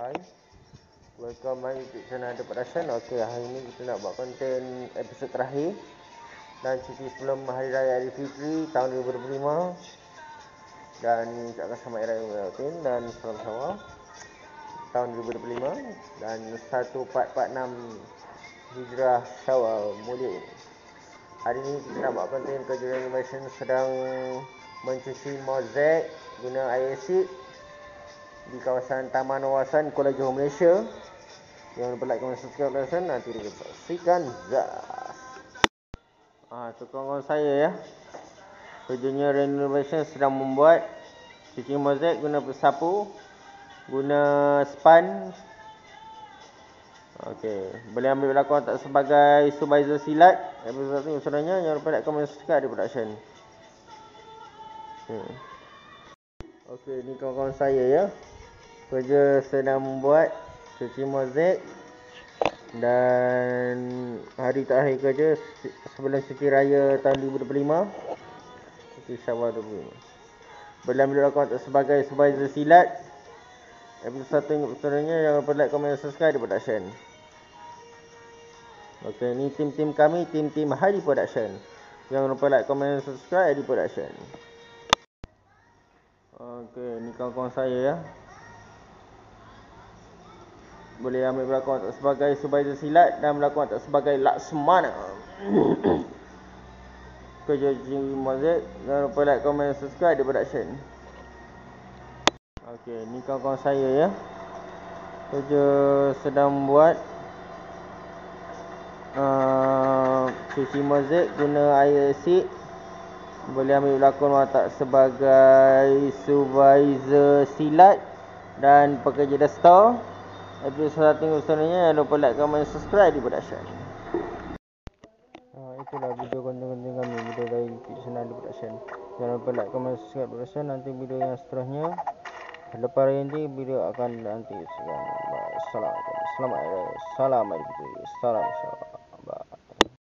Hai, welcome my YouTube channel The Production. Okey, hari ni kita nak buat konten episod terakhir dan cuti sebelum Hari Raya Aidilfitri tahun 2025. Dan ucapkan selamat Hari Raya Aidilfitri dan salam sama tahun 2025 dan 1446 Hijrah Syawal Mulia. Hari ni kita nak buat konten Kejurang Animation sedang mencuci mozaik guna air asid di kawasan Taman Wawasan Kuala Johor, Malaysia. Jangan lupa like, komen, subscribe dan nanti kita saksikan tu kawan-kawan saya ya. Kejurang Renovation sedang membuat cuci mozaik guna pesapu, guna span. Okey, boleh ambil berlakon tak sebagai supervisor silat. Episode ni usulanya jangan lupa like, komen, subscribe di production. Okey, ni kawan-kawan saya ya. Kerja sedang membuat cuci mozaik dan hari terakhir kerja sebelum cuti raya tahun 2025, cuti Syawal 2025. Boleh ambil berlakon tak sebagai supervisor silat. Episode 1 usulanya jangan lupa like, komen, subscribe di production. Okey, ni tim-tim kami, tim-tim Hadi Production. Jangan lupa like, komen, subscribe di production. Okey, ni kawan-kawan saya ya. Boleh ambil berlakon tak sebagai supervisor silat dan berlakon tak sebagai Laksmana. Kerja cuci mozaik. Jangan lupa like, komen, subscribe di production. Okey, ni kawan-kawan saya ya. Kerja sedang membuat cuci mozaik guna air asid. Boleh ambil berlakon watak sebagai supervisor silat dan pekerja dasta. Episode 1 usulanya jangan lupa like, komen, subscribe di production. Itulah video konten-konten kami, video dari YouTube channel The Production. Jangan lupa like, komen, subscribe di production. Nanti video yang seterusnya lepas hari ini video akan nanti. Selamat Hari Raya, salam Aidilfitri, salam Syawal.